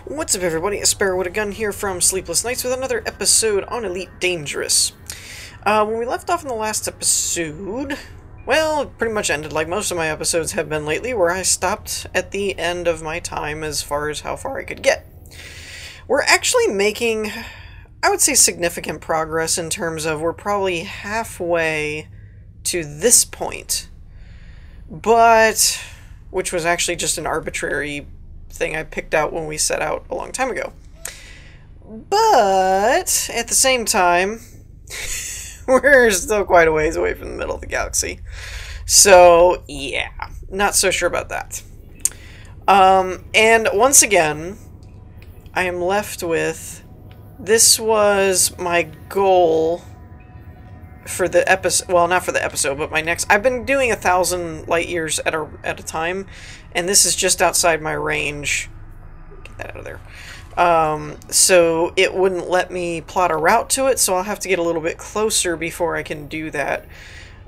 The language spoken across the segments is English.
What's up, everybody? A Sparrow with a Gun here from Sleepless Nights with another episode on Elite Dangerous. When we left off in the last episode, well, it pretty much ended like most of my episodes have been lately, where I stopped at the end of my time as far as how far I could get. We're actually making, I would say, significant progress in terms of we're probably halfway to this point, but which was actually just an arbitrary thing I picked out when we set out a long time ago. But at the same time, we're still quite a ways away from the middle of the galaxy. So yeah, not so sure about that. And once again, I am left with, this was my goal for the episode, well, not for the episode, but my next, I've been doing 1,000 light years at a time, and this is just outside my range. Get that out of there. So it wouldn't let me plot a route to it, so I'll have to get a little bit closer before I can do that.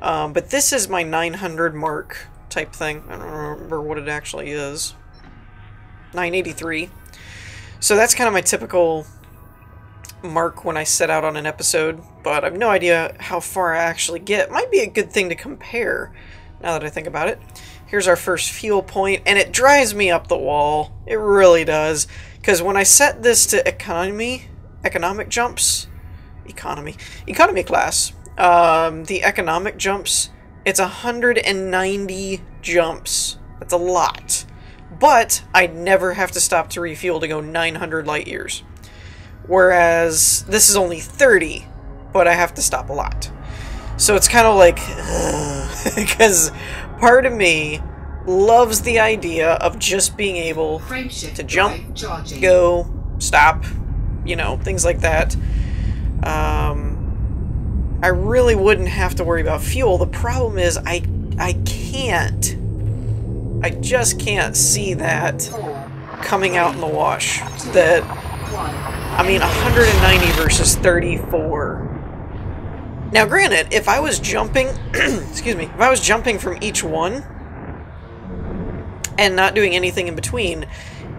But this is my 900 mark type thing. I don't remember what it actually is. 983. So that's kind of my typical mark when I set out on an episode, but I have no idea how far I actually get. Might be a good thing to compare, now that I think about it. Here's our first fuel point, and it drives me up the wall. It really does, because when I set this to economic jumps, economy class, the economic jumps, it's 190 jumps. That's a lot, but I never have to stop to refuel to go 900 light years. Whereas this is only 30, but I have to stop a lot. So it's kind of like, because part of me loves the idea of just being able to jump, go, stop, you know, things like that. I really wouldn't have to worry about fuel. The problem is I can't. I just can't see that coming out in the wash. That, I mean, 190 versus 34. Now, granted, if I was jumping, excuse me, if I was jumping from each one and not doing anything in between,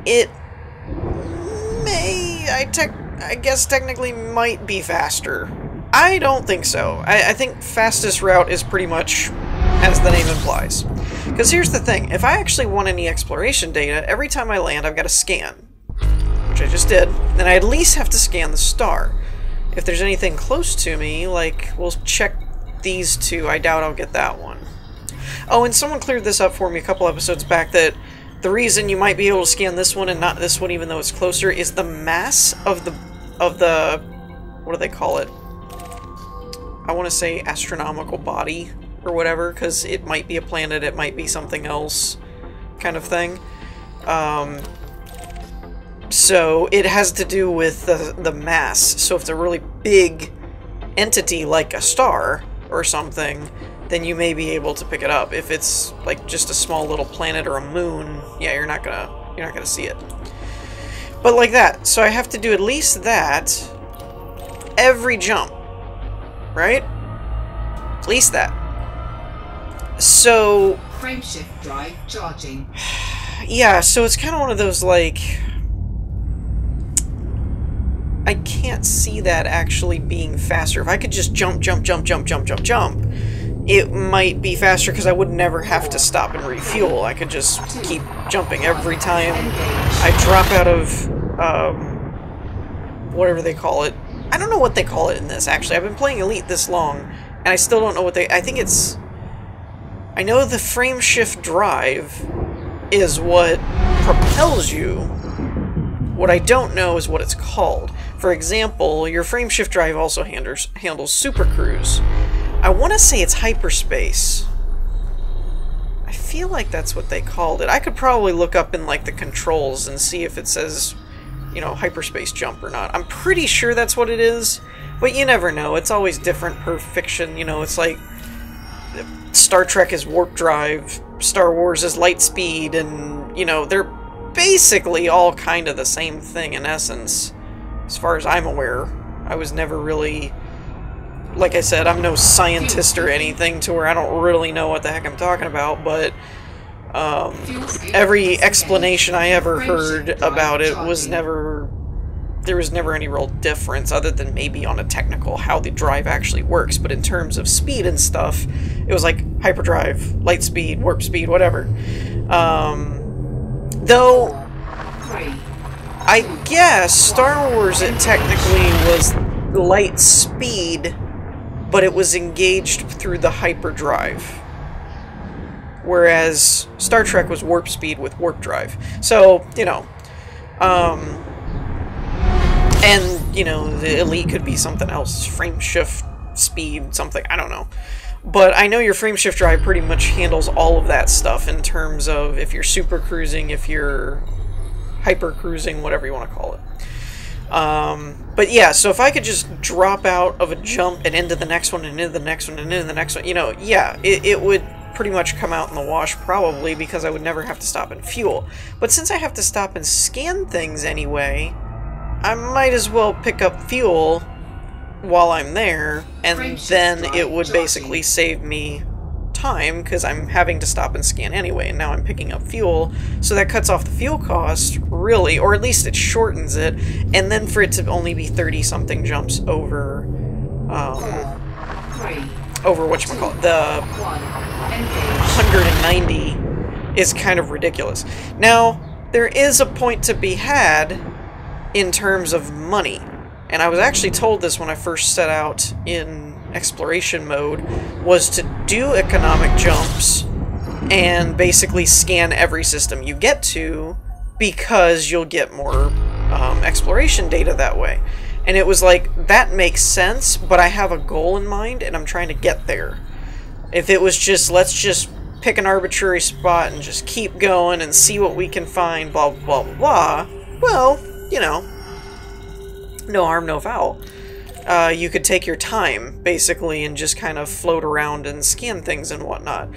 it may, I guess technically might be faster. I don't think so. I think fastest route is pretty much as the name implies. Because here's the thing, if I actually want any exploration data, every time I land I've got to scan. Which I just did, then I at least have to scan the star. If there's anything close to me, like, we'll check these two, I doubt I'll get that one. Oh, and someone cleared this up for me a couple episodes back, that the reason you might be able to scan this one and not this one even though it's closer is the mass of the what do they call it? I want to say astronomical body, or whatever, because it might be a planet, it might be something else, kind of thing. So it has to do with the mass. So if it's a really big entity like a star or something, then you may be able to pick it up. If it's like just a small little planet or a moon, yeah, you're not gonna see it. But like that. So I have to do at least that every jump, right? At least that. So frameshift drive charging. Yeah, so it's kind of one of those, like, I can't see that actually being faster. If I could just jump, it might be faster because I would never have to stop and refuel. I could just keep jumping every time I drop out of, whatever they call it. I don't know what they call it in this, actually. I've been playing Elite this long, and I still don't know what I think it's, I know the frameshift drive is what propels you. What I don't know is what it's called. For example, your frameshift drive also handles supercruise. I want to say it's hyperspace. I feel like that's what they called it. I could probably look up in like the controls and see if it says, you know, hyperspace jump or not. I'm pretty sure that's what it is, but you never know. It's always different per fiction. You know, it's like Star Trek is warp drive, Star Wars is light speed, and, you know, they're basically all kind of the same thing in essence, as far as I'm aware. I was never really, like I said, I'm no scientist or anything to where I don't really know what the heck I'm talking about, but Every explanation I ever heard about it was never... There was never any real difference, other than maybe on a technical how the drive actually works. But in terms of speed and stuff, it was like hyperdrive, light speed, warp speed, whatever. Though, I guess Star Wars, it technically was light speed, but it was engaged through the hyperdrive. Whereas Star Trek was warp speed with warp drive. So, you know, and, you know, the Elite could be something else. Frame shift speed, something. I don't know. But I know your frame shift drive pretty much handles all of that stuff in terms of if you're super cruising, if you're hyper cruising, whatever you want to call it. But yeah, so if I could just drop out of a jump and into the next one and into the next one and into the next one, you know, yeah, it would pretty much come out in the wash probably because I would never have to stop and fuel. But since I have to stop and scan things anyway, I might as well pick up fuel while I'm there, and then it would basically save me time because I'm having to stop and scan anyway, and now I'm picking up fuel, so that cuts off the fuel cost, really, or at least it shortens it, and then for it to only be 30-something jumps over, over whatchamacallit, the 190 is kind of ridiculous. Now, there is a point to be had in terms of money. And I was actually told this when I first set out in exploration mode, was to do economic jumps and basically scan every system you get to, because you'll get more exploration data that way. And it was like, that makes sense, but I have a goal in mind and I'm trying to get there. If it was just, let's just pick an arbitrary spot and just keep going and see what we can find, blah, blah, blah, blah, well, you know, no harm, no foul. You could take your time, basically, and just kind of float around and scan things and whatnot.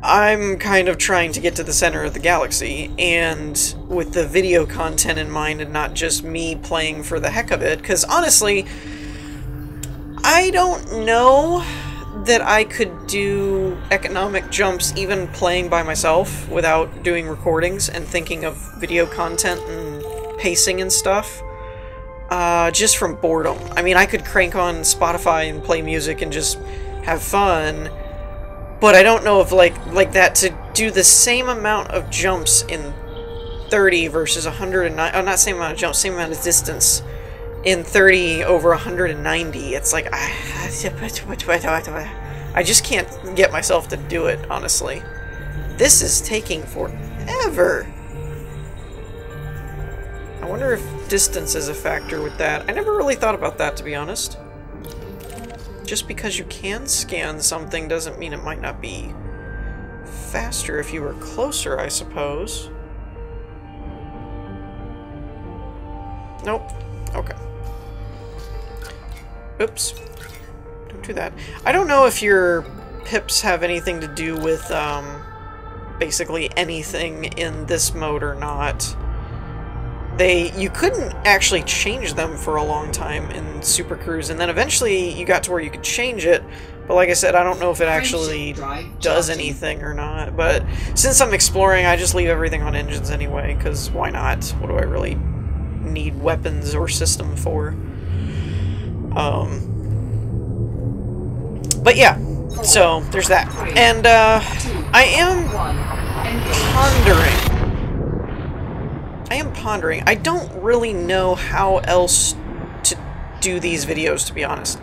I'm kind of trying to get to the center of the galaxy, and with the video content in mind and not just me playing for the heck of it, because honestly, I don't know that I could do economic jumps even playing by myself without doing recordings and thinking of video content and pacing and stuff. Just from boredom. I mean, I could crank on Spotify and play music and just have fun, but I don't know if like that to do the same amount of jumps in 30 versus 109. Oh, not same amount of jumps, same amount of distance in 30 over 190. It's like I just can't get myself to do it, honestly. This is taking forever. I wonder if distance is a factor with that. I never really thought about that, to be honest. Just because you can scan something doesn't mean it might not be faster if you were closer, I suppose. Nope. Okay. Oops. Don't do that. I don't know if your pips have anything to do with, basically anything in this mode or not. You couldn't actually change them for a long time in Super Cruise, and then eventually you got to where you could change it, but like I said, I don't know if it actually does anything or not, but since I'm exploring, I just leave everything on engines anyway, because why not? What do I really need weapons or system for? But yeah, so there's that. And I am pondering. I don't really know how else to do these videos, to be honest.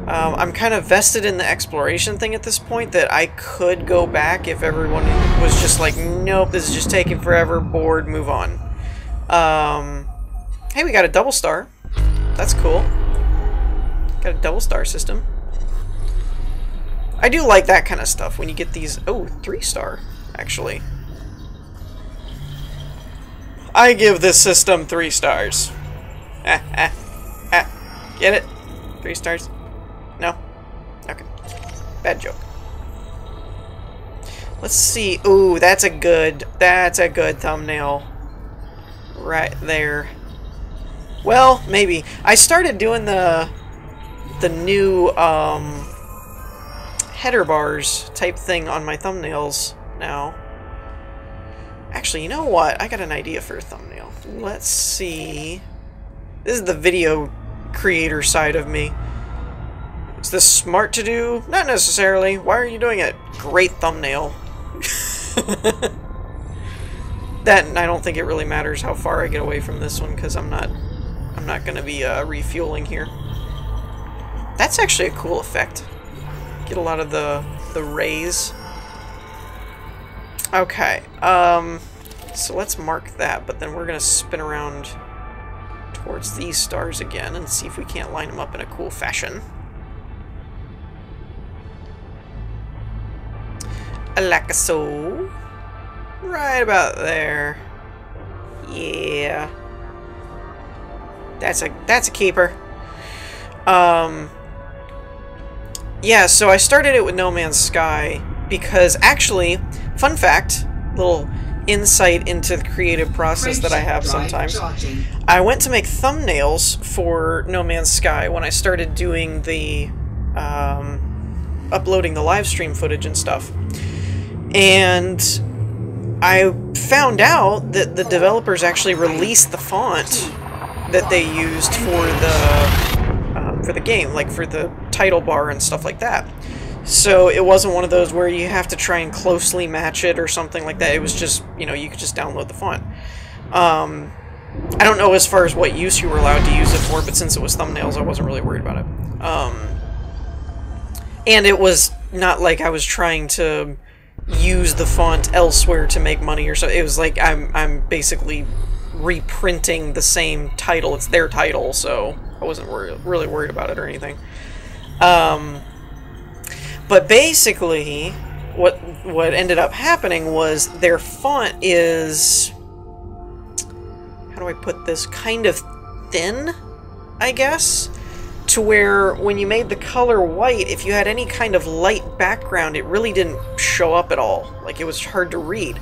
I'm kind of vested in the exploration thing at this point, that I could go back if everyone was just like, nope, this is just taking forever, bored, move on. Hey, we got a double star. That's cool. Got a double star system. I do like that kind of stuff when you get these... Oh, 3-star, actually. I give this system 3 stars. Get it? 3 stars? No? Okay. Bad joke. Let's see. Ooh, that's a good thumbnail. Right there. Well, maybe. I started doing the new, header bars type thing on my thumbnails now. Actually, you know what? I got an idea for a thumbnail. Let's see. This is the video creator side of me. Is this smart to do? Not necessarily. Why are you doing it? Great thumbnail. That, and I don't think it really matters how far I get away from this one, because I'm not going to be refueling here. That's actually a cool effect. Get a lot of the rays. Okay, so let's mark that, but then we're going to spin around towards these stars again and see if we can't line them up in a cool fashion. Like so. Right about there. Yeah. That's a keeper. Yeah, so I started it with No Man's Sky because actually, fun fact, little insight into the creative process that I have sometimes. I went to make thumbnails for No Man's Sky when I started doing the uploading the live stream footage and stuff. And I found out that the developers actually released the font that they used for the game, like for the title bar and stuff like that. So it wasn't one of those where you have to try and closely match it or something like that. It was just, you know, you could just download the font. I don't know as far as what use you were allowed to use it for, but since it was thumbnails, I wasn't really worried about it. And it was not like I was trying to use the font elsewhere to make money or so. It was like I'm basically reprinting the same title. It's their title, so I wasn't really worried about it or anything. But basically, what ended up happening was their font is, how do I put this, kind of thin, I guess, to where when you made the color white, if you had any kind of light background, it really didn't show up at all. Like, it was hard to read.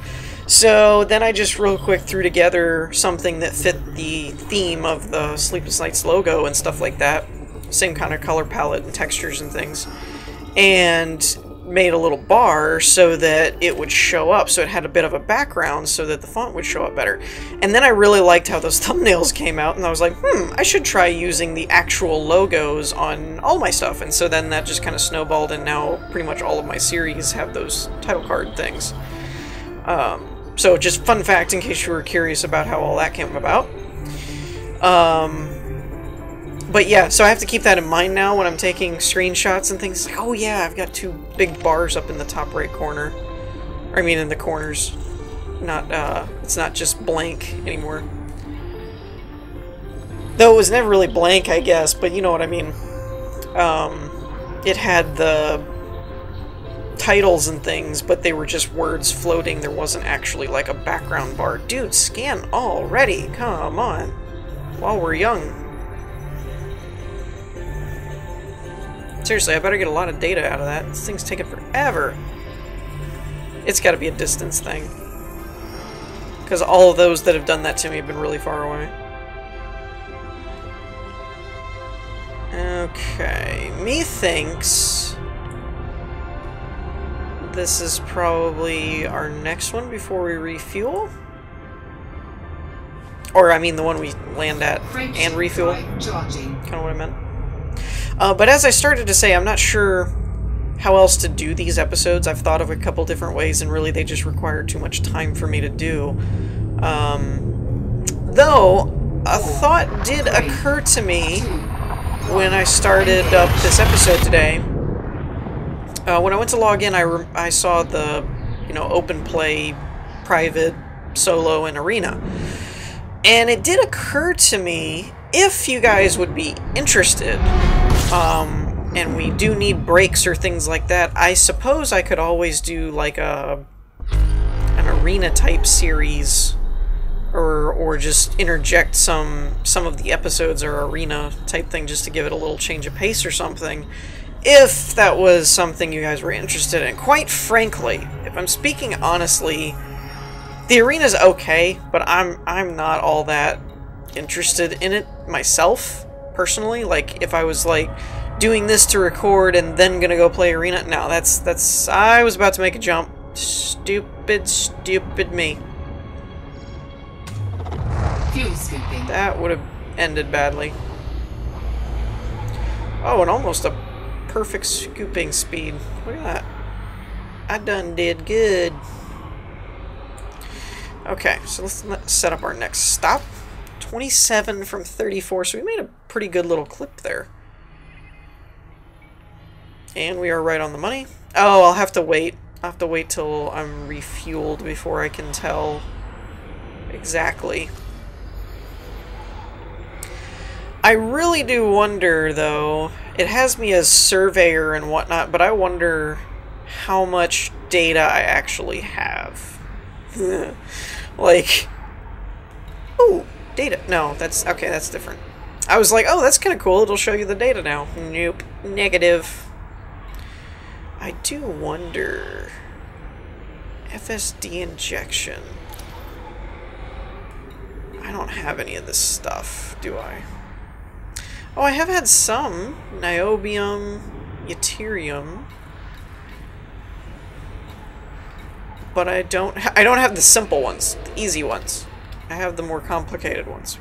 So then I just real quick threw together something that fit the theme of the Sleepless Nights logo and stuff like that. Same kind of color palette and textures and things. And made a little bar so that it would show up, so it had a bit of a background so that the font would show up better. And then I really liked how those thumbnails came out, and I was like, I should try using the actual logos on all my stuff. And so then that just kind of snowballed, and now pretty much all of my series have those title card things. So just fun fact in case you were curious about how all that came about. But yeah, so I have to keep that in mind now when I'm taking screenshots and things. Like, oh yeah, I've got two big bars up in the top right corner. Or, I mean, in the corners. It's not just blank anymore. Though it was never really blank, I guess, but you know what I mean. It had the titles and things, but they were just words floating. There wasn't actually like a background bar. Dude, scan already! Come on. While we're young. Seriously, I better get a lot of data out of that. This thing's taking forever. It's got to be a distance thing. Because all of those that have done that to me have been really far away. Okay. Methinks this is probably our next one before we refuel. Or, I mean, the one we land at and refuel. Kind of what I meant. But as I started to say, I'm not sure how else to do these episodes. I've thought of a couple different ways, and really they just require too much time for me to do. Though, a thought did occur to me when I started up this episode today. When I went to log in, I saw the, open play, private, solo, and arena. And it did occur to me, if you guys would be interested, and we do need breaks or things like that, I suppose I could always do like an arena type series, or just interject some of the episodes or arena type thing just to give it a little change of pace or something, if that was something you guys were interested in. Quite frankly, if I'm speaking honestly, the arena's okay, but I'm not all that interested in it myself, personally. Like, if I was like doing this to record and then gonna go play arena, no, that's I was about to make a jump. Stupid me. Fuel scooping. That would have ended badly. Oh, and almost a perfect scooping speed. Look at that. I done did good. Okay, so let's set up our next stop. 27 from 34, so we made a pretty good little clip there. And we are right on the money. Oh, I'll have to wait. I'll have to wait till I'm refueled before I can tell exactly. I really do wonder, though, it has me as surveyor and whatnot, but I wonder how much data I actually have. Like, oh, data. No, that's, okay, that's different. I was like, oh, that's kind of cool, it'll show you the data now. Nope, negative. I do wonder, FSD injection. I don't have any of this stuff, do I? Oh, I have had some. Niobium, Yttrium. But I don't have the simple ones, the easy ones. I have the more complicated ones.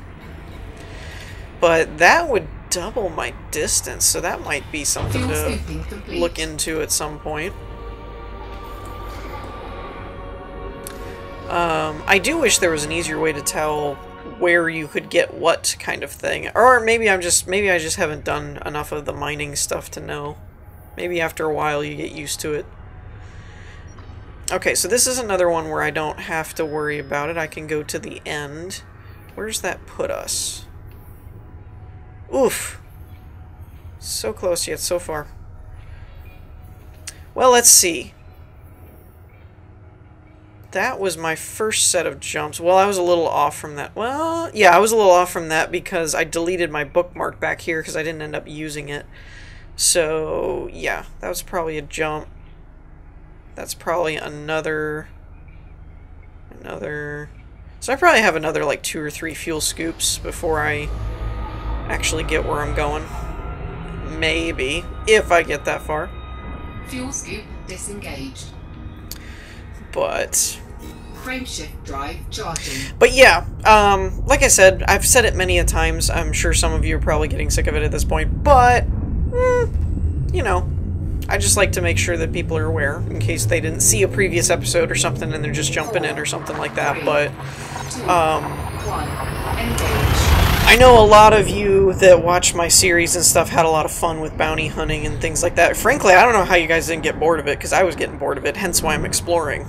But that would double my distance, so that might be something to look into at some point. I do wish there was an easier way to tell where you could get what kind of thing. Or maybe I just haven't done enough of the mining stuff to know. Maybe after a while you get used to it. Okay, so this is another one where I don't have to worry about it. I can go to the end. Where's that put us? Oof. So close yet so far. Well, let's see. That was my first set of jumps. Well, I was a little off from that. Well, yeah, I was a little off from that because I deleted my bookmark back here because I didn't end up using it. So, yeah, that was probably a jump. That's probably another... So I probably have another, like, 2 or 3 fuel scoops before I actually get where I'm going. Maybe, if I get that far. Fuel scoop disengaged. But... Frameshift drive charging. But yeah, like I said, I've said it many a times. I'm sure some of you are probably getting sick of it at this point, but, you know, I just like to make sure that people are aware, in case they didn't see a previous episode or something and they're just jumping in or something like that, but, I know a lot of you that watch my series and stuff had a lot of fun with bounty hunting and things like that. Frankly, I don't know how you guys didn't get bored of it, because I was getting bored of it, hence why I'm exploring.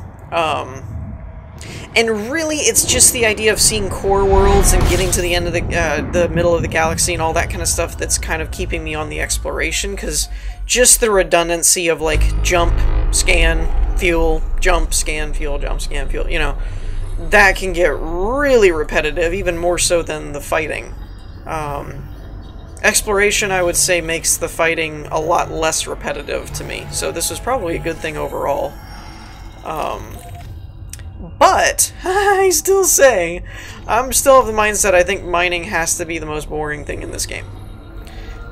And really, it's just the idea of seeing core worlds and getting to the end of the middle of the galaxy and all that kind of stuff that's kind of keeping me on the exploration, because just the redundancy of, like, jump, scan, fuel, jump, scan, fuel, jump, scan, fuel, you know, that can get really repetitive, even more so than the fighting. Exploration, I would say, makes the fighting a lot less repetitive to me, so this was probably a good thing overall. But, I still say, I'm still of the mindset I think mining has to be the most boring thing in this game.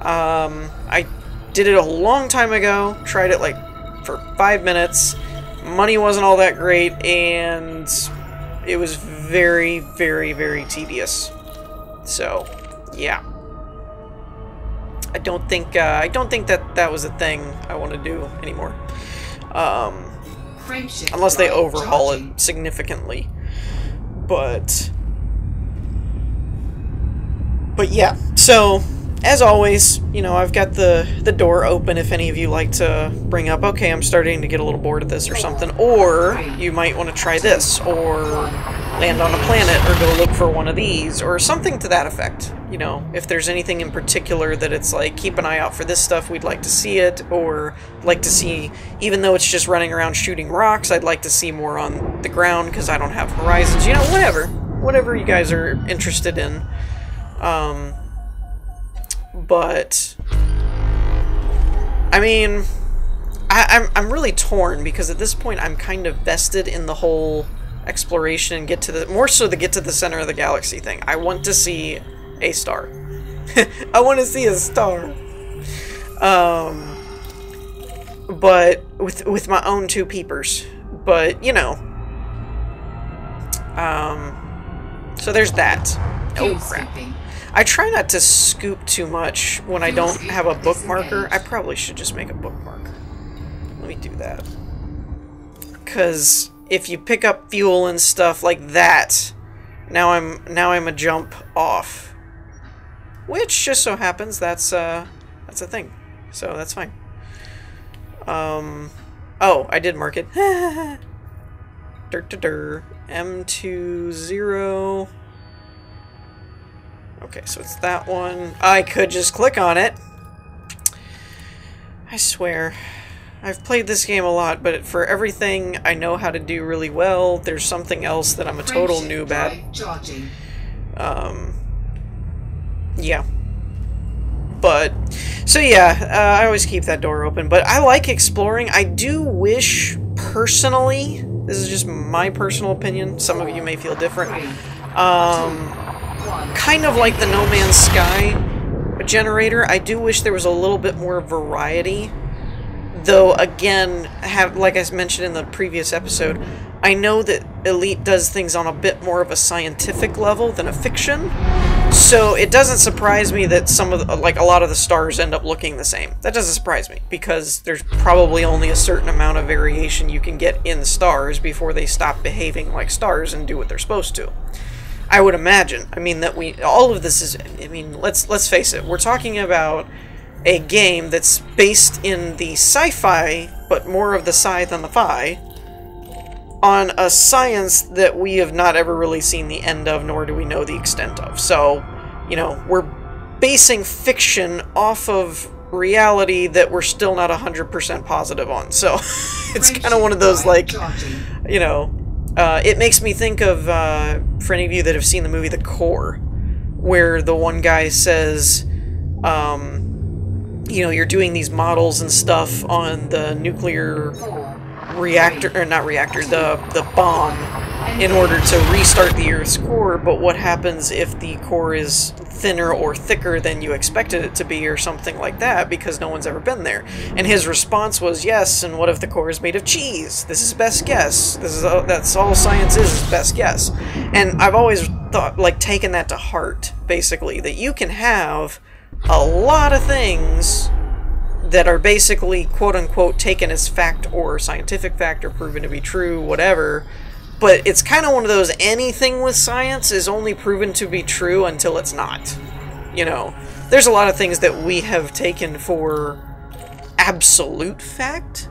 I did it a long time ago, tried it like for 5 minutes, money wasn't all that great, and it was very, very, very tedious. So, yeah. I don't think that that was a thing I want to do anymore. Unless they overhaul it significantly. But yeah, so as always, you know, I've got the door open if any of you like to bring up, okay, I'm starting to get a little bored of this or something, or you might want to try this, or land on a planet, or go look for one of these, or something to that effect. You know, if there's anything in particular that it's like, keep an eye out for this stuff, we'd like to see it, or like to see, even though it's just running around shooting rocks, I'd like to see more on the ground because I don't have horizons, you know, whatever you guys are interested in. But I mean, I'm really torn because at this point I'm kind of vested in the whole exploration and get to the, more so the get to the center of the galaxy thing. I want to see a star. I want to see a star. But with my own 2 peepers. But, you know. So there's that. Oh, Fuel crap. scooping. I try not to scoop too much when I don't have a bookmarker. I probably should just make a bookmark. Let me do that. Because if you pick up fuel and stuff like that, now I'm a jump off. Which just so happens that's a thing. So that's fine. Oh, I did mark it. M20. Okay, so it's that one. I could just click on it. I swear. I've played this game a lot, but for everything I know how to do really well, there's something else that I'm a total noob at. Charging. Yeah. But, so yeah, I always keep that door open. But I like exploring. I do wish, personally, this is just my personal opinion, some of you may feel different, kind of like the No Man's Sky generator, I do wish there was a little bit more variety. Though, again, like I mentioned in the previous episode, I know that Elite does things on a bit more of a scientific level than a fiction, so it doesn't surprise me that some of a lot of the stars end up looking the same. That doesn't surprise me, because there's probably only a certain amount of variation you can get in stars before they stop behaving like stars and do what they're supposed to. I would imagine. I mean, that all of this is, I mean, let's face it, we're talking about a game that's based in the sci-fi, but more of the sci than the fi, on a science that we have not ever really seen the end of, nor do we know the extent of. So, you know, we're basing fiction off of reality that we're still not 100% positive on. So, it's kind of one of those, like, you know, it makes me think of, for any of you that have seen the movie The Core, where the one guy says, you know, you're doing these models and stuff on the nuclear reactor, or not reactor, the bomb, in order to restart the Earth's core, but what happens if the core is thinner or thicker than you expected it to be, or something like that, because no one's ever been there. And his response was, yes, and what if the core is made of cheese? This is best guess. That's all science is best guess. And I've always thought, like, taken that to heart, basically, that you can have a lot of things that are basically, quote-unquote, taken as fact or scientific fact or proven to be true, whatever, but it's kind of one of those, anything with science is only proven to be true until it's not. You know, there's a lot of things that we have taken for absolute fact.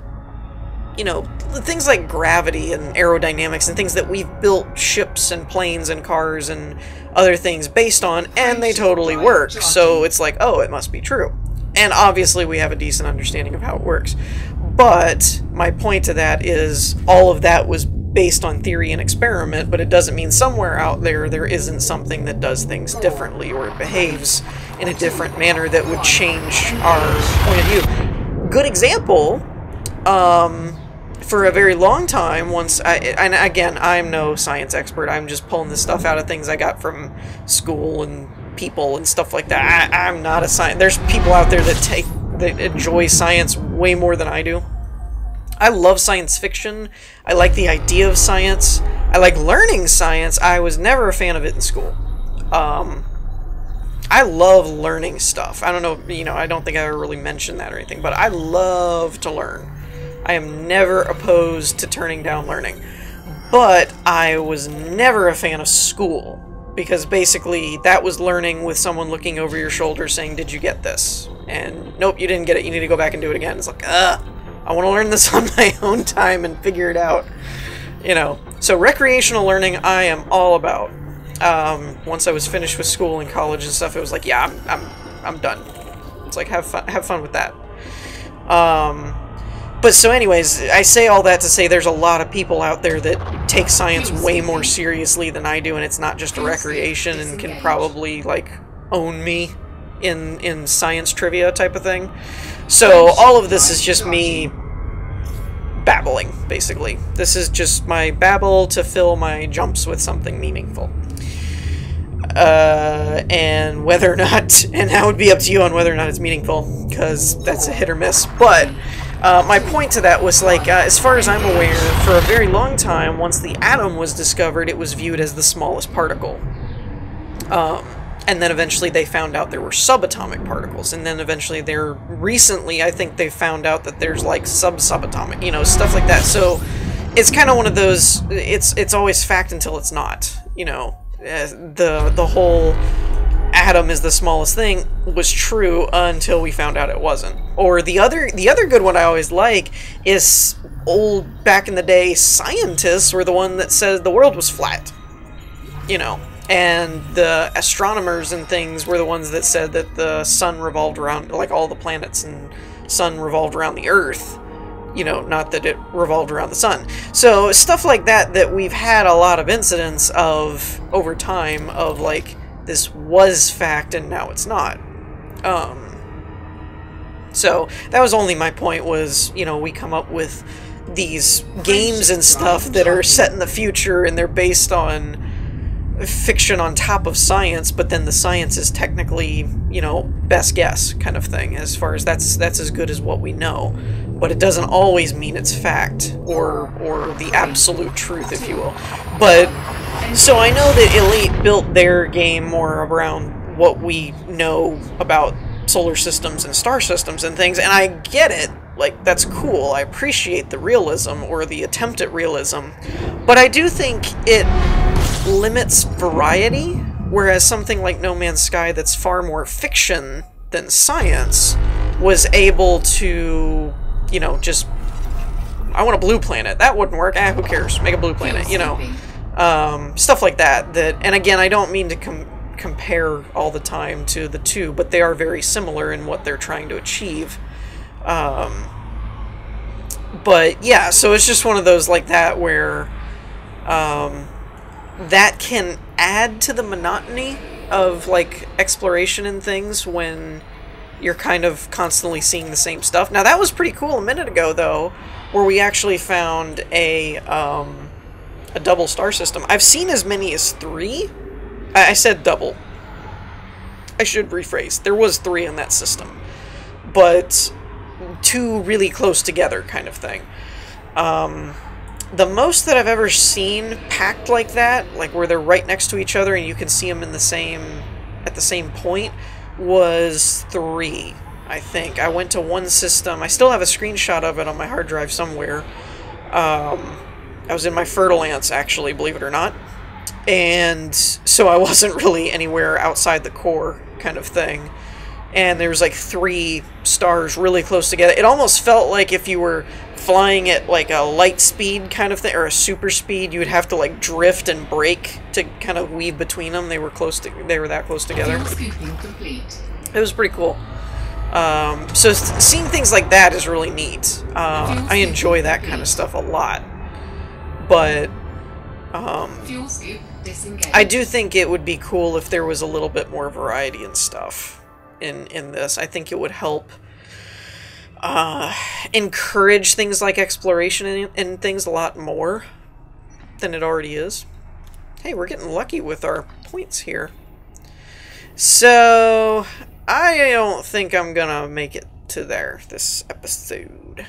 You know, things like gravity and aerodynamics and things that we've built ships and planes and cars and other things based on, and they totally work. So it's like, oh, it must be true. And obviously we have a decent understanding of how it works. But my point to that is all of that was based on theory and experiment, but it doesn't mean somewhere out there isn't something that does things differently or behaves in a different manner that would change our point of view. Good example, for a very long time, and again, I'm no science expert, I'm just pulling this stuff out of things I got from school and people and stuff like that. I'm not a science. There's people out there that enjoy science way more than I do. I love science fiction. I like the idea of science. I like learning science. I was never a fan of it in school. I love learning stuff. I don't know, you know, I don't think I ever really mentioned that or anything, but I love to learn. I am never opposed to turning down learning. But I was never a fan of school, because basically that was learning with someone looking over your shoulder saying, did you get this? And nope, you didn't get it, you need to go back and do it again. It's like, I want to learn this on my own time and figure it out. You know, so recreational learning I am all about. Once I was finished with school and college and stuff, it was like, yeah, I'm done. It's like, have fun with that. But so anyways, I say all that to say there's a lot of people out there that take science way more seriously than I do, and it's not just a recreation, and can probably, like, own me in science trivia type of thing. So all of this is just me babbling, basically. This is just my babble to fill my jumps with something meaningful. And whether or not, and that would be up to you on whether or not it's meaningful, because that's a hit or miss. But my point to that was, like, as far as I'm aware, for a very long time, once the atom was discovered, it was viewed as the smallest particle. And then eventually they found out there were subatomic particles, and then eventually recently I think they found out that there's like subatomic, you know, stuff like that. So it's kind of one of those, it's always fact until it's not, you know. The whole atom is the smallest thing was true until we found out it wasn't. Or the other good one I always like is old back in the day scientists were the one that said the world was flat, you know. And the astronomers and things were the ones that said that the sun revolved around, like all the planets and sun revolved around the Earth. You know, not that it revolved around the sun. So stuff like that that we've had a lot of incidents of over time of like, this was fact and now it's not. So that was only my point was, you know, we come up with these games and stuff that are set in the future and they're based on fiction on top of science, but then the science is technically, you know, best guess kind of thing, as far as that's as good as what we know, but it doesn't always mean it's fact or the absolute truth, if you will. But so I know that Elite built their game more around what we know about solar systems and star systems and things, and I get it. Like, that's cool. I appreciate the realism or the attempt at realism, but I do think it limits variety, whereas something like No Man's Sky that's far more fiction than science was able to, you know, just, I want a blue planet. That wouldn't work. Who cares? Make a blue planet, you know. Stuff like that. And again, I don't mean to compare all the time to the two, but they are very similar in what they're trying to achieve. But yeah, so it's just one of those like that where that can add to the monotony of like exploration and things when you're kind of constantly seeing the same stuff. Now that was pretty cool a minute ago though, where we actually found a double star system. I've seen as many as 3. I said double. I should rephrase. There was 3 in that system, but 2 really close together kind of thing. The most that I've ever seen packed like that, like where they're right next to each other and you can see them in the same, at the same point, was 3, I think. I went to one system. I still have a screenshot of it on my hard drive somewhere. I was in my Fertile Ants, actually, believe it or not. And so I wasn't really anywhere outside the core kind of thing. And there was like 3 stars really close together. It almost felt like if you were flying at like a light speed kind of thing, or a super speed, you would have to like drift and brake to kind of weave between them. They were they were that close together. It was pretty cool. So seeing things like that is really neat. I enjoy that kind of stuff a lot. But I do think it would be cool if there was a little bit more variety and stuff in this. I think it would help encourage things like exploration and things a lot more than it already is. Hey, we're getting lucky with our points here. So I don't think I'm gonna make it to there this episode.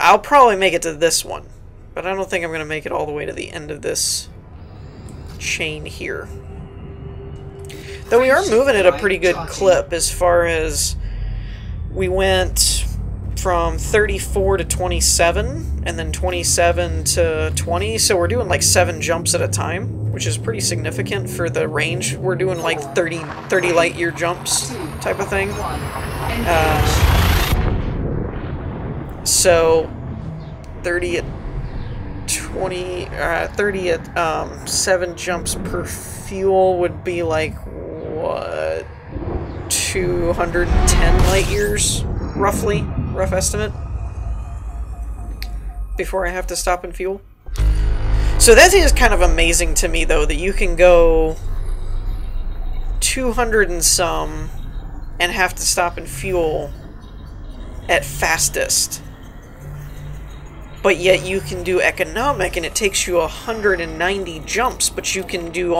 I'll probably make it to this one, but I don't think I'm gonna make it all the way to the end of this chain here. Though we are moving at a pretty good clip, as far as we went from 34 to 27, and then 27 to 20, so we're doing like 7 jumps at a time, which is pretty significant for the range. We're doing like 30 light year jumps type of thing. So 30 at 20, 30 at 7 jumps per fuel would be like, what, 210 light years, roughly, rough estimate, before I have to stop and fuel. So that is kind of amazing to me, though, that you can go 200 and some and have to stop and fuel at fastest. But yet you can do economic and it takes you 190 jumps, but you can do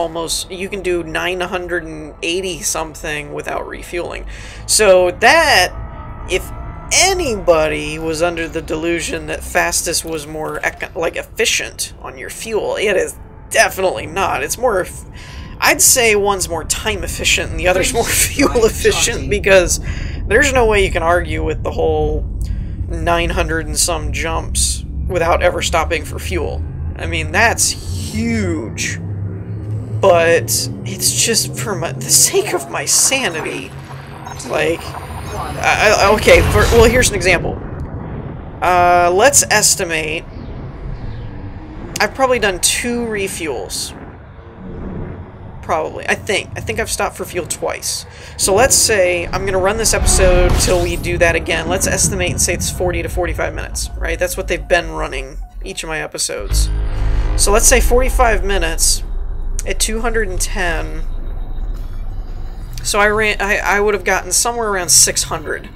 980 something without refueling. So that, if anybody was under the delusion that fastest was more like efficient on your fuel, it is definitely not. It's more, I'd say one's more time efficient and the other's more fuel Right, efficient, charging. because there's no way you can argue with the whole 900 and some jumps without ever stopping for fuel. I mean, that's huge. But it's just for the sake of my sanity. Like, okay, well, here's an example. Let's estimate I've probably done 2 refuels. Probably. I think I've stopped for fuel twice. So let's say I'm going to run this episode till we do that again. Let's estimate and say it's 40 to 45 minutes, right? That's what they've been running each of my episodes. So let's say 45 minutes at 210. So I would have gotten somewhere around 600,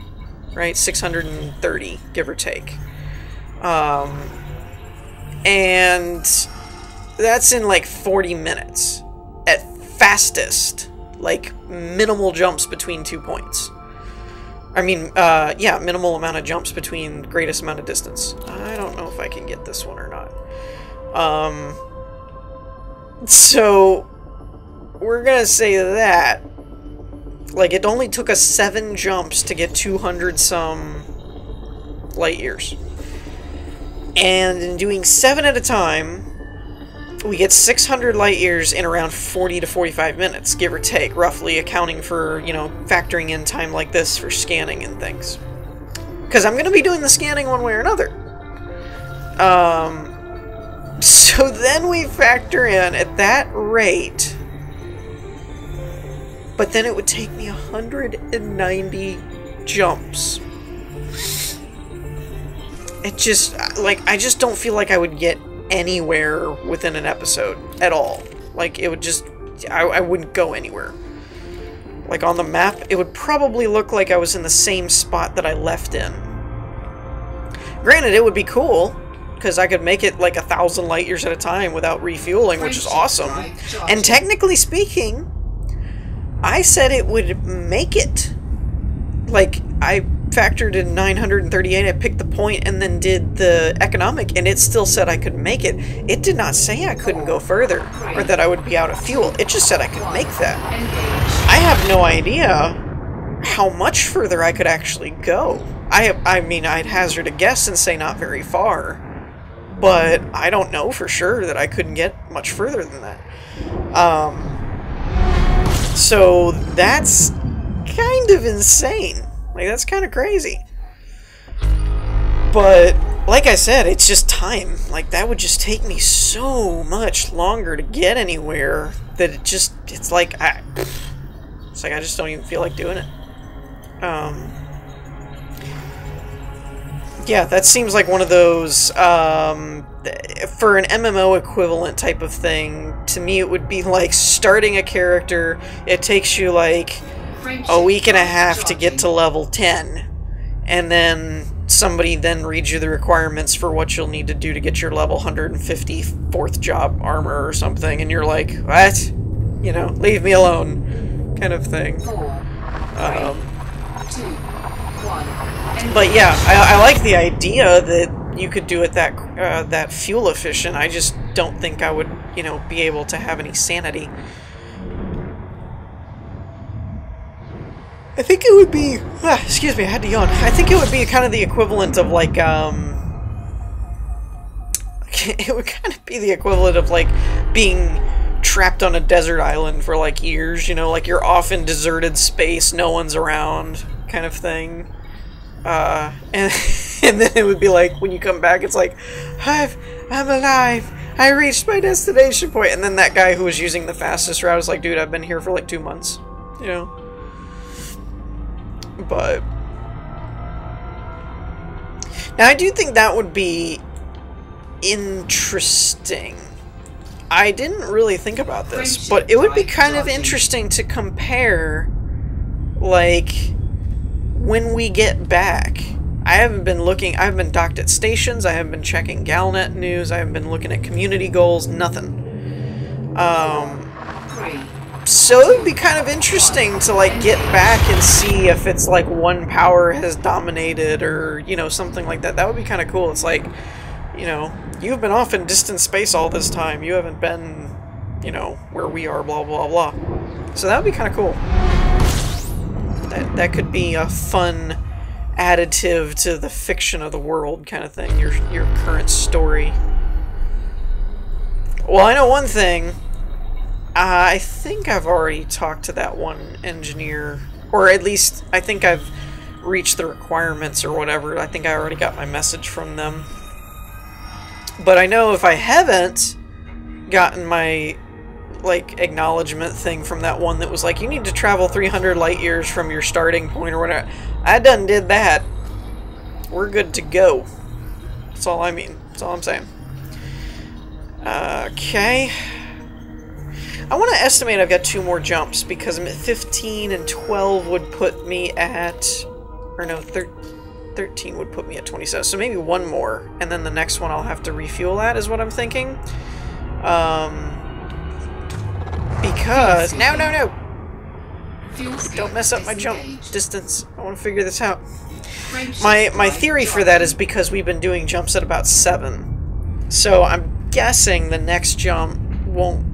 right? 630, give or take. And that's in like 40 minutes at fastest, like minimal jumps between 2 points. I mean, yeah, minimal amount of jumps between greatest amount of distance. I don't know if I can get this one or not. So we're gonna say that, like, it only took us 7 jumps to get 200 some light years. And in doing 7 at a time, we get 600 light years in around 40 to 45 minutes, give or take, roughly, accounting for, you know, factoring in time like this for scanning and things. Because I'm going to be doing the scanning one way or another. So then we factor in, at that rate, but then it would take me 190 jumps. It just, like, I just don't feel like I would get anywhere within an episode at all. Like, it would just, I wouldn't go anywhere. Like, on the map, it would probably look like I was in the same spot that I left in. Granted, it would be cool, because I could make it like 1,000 light years at a time without refueling, which is awesome. And technically speaking, I said it would make it. Like, I factored in 938, I picked the point and then did the economic, and it still said I could make it. It did not say I couldn't go further, or that I would be out of fuel. It just said I could make that. I have no idea how much further I could actually go. I mean, I'd hazard a guess and say not very far, but I don't know for sure that I couldn't get much further than that. So that's kind of insane. Like, that's kind of crazy. But, like I said, it's just time. Like, that would just take me so much longer to get anywhere that it's like I just don't even feel like doing it. Yeah, that seems like one of those, for an MMO equivalent type of thing, to me it would be like starting a character, it takes you like a week and a half to get to level 10, and then somebody then reads you the requirements for what you'll need to do to get your level 150 4th job armor or something, and you're like, what? You know, leave me alone, kind of thing. 4, 3, 2, 1. But yeah, I like the idea that you could do it that fuel efficient. I just don't think I would, you know, be able to have any sanity. I think it would be, excuse me, I had to yawn. I think it would be kind of the equivalent of like, it would kind of be the equivalent of like being trapped on a desert island for like years, you know, like you're off in deserted space, no one's around, kind of thing. And then it would be like, when you come back, it's like, I'm alive, I reached my destination point, and then that guy who was using the fastest route was like, dude, I've been here for like 2 months, you know? But now I do think that would be interesting. I didn't really think about this, but it would be kind of interesting to compare, like, when we get back. I haven't been docked at stations, I haven't been checking Galnet news, I haven't been looking at community goals, nothing. So it would be kind of interesting to, like, get back and see if it's, like, one power has dominated or, you know, something like that. That would be kind of cool. It's like, you know, you've been off in distant space all this time. You haven't been you know, where we are, blah, blah, blah. So that would be kind of cool. That could be a fun additive to the fiction of the world kind of thing, your current story. Well, I know one thing. I think I've already talked to that one engineer, or at least I think I've reached the requirements or whatever. I think I already got my message from them. But I know if I haven't gotten my, like, acknowledgement thing from that one that was like, you need to travel 300 light years from your starting point or whatever, I done did that. We're good to go. That's all I mean. That's all I'm saying. Okay. I want to estimate I've got 2 more jumps, because I'm at 15 and 12 would put me at... Or no, 13 would put me at 27. So maybe 1 more, and then the next one I'll have to refuel at, is what I'm thinking. Because... No! Don't mess up my jump distance. I want to figure this out. My theory for that is because we've been doing jumps at about 7. So I'm guessing the next jump won't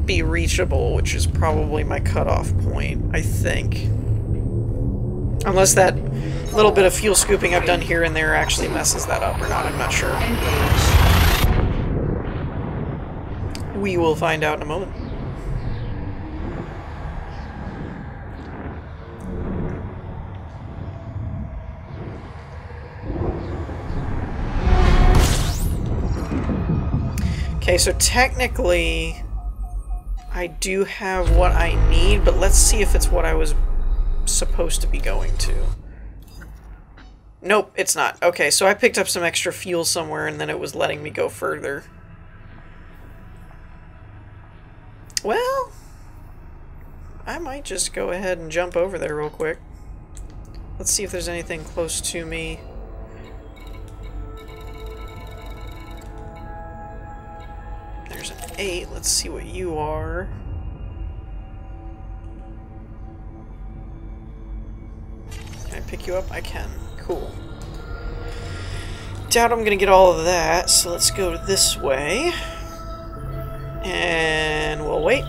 be reachable, which is probably my cutoff point, I think. Unless that little bit of fuel scooping I've done here and there actually messes that up or not, I'm not sure. We will find out in a moment. Okay, so technically I do have what I need, but let's see if it's what I was supposed to be going to. Nope, it's not. Okay, so I picked up some extra fuel somewhere and then it was letting me go further. Well, I might just go ahead and jump over there real quick. Let's see if there's anything close to me. There's an 8. Let's see what you are. Can I pick you up? I can. Cool. Doubt I'm gonna get all of that, so let's go this way. And we'll wait.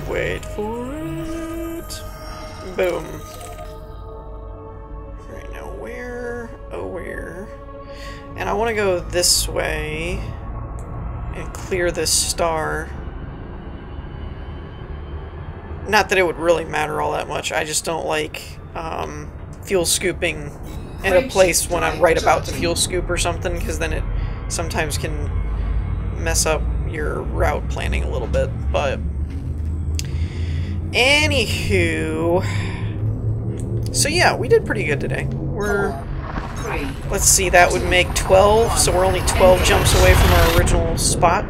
Wait for it. Boom. Alright, now where? Oh, where? And I want to go this way and clear this star. Not that it would really matter all that much, I just don't like fuel scooping in a place when I'm right about to fuel scoop or something, because then it sometimes can mess up your route planning a little bit. But anywho, so yeah, we did pretty good today. Let's see, that would make 12, so we're only 12 jumps away from our original spot.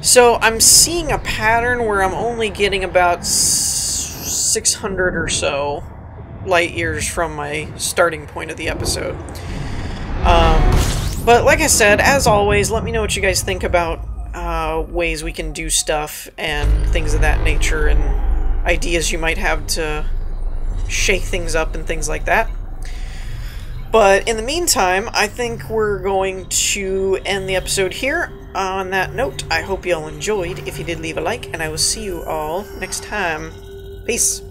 So I'm seeing a pattern where I'm only getting about 600 or so light years from my starting point of the episode. But like I said, as always, let me know what you guys think about ways we can do stuff and things of that nature, and ideas you might have to shake things up and things like that. But in the meantime, I think we're going to end the episode here. On that note, I hope you all enjoyed. If you did, leave a like, and I will see you all next time. Peace.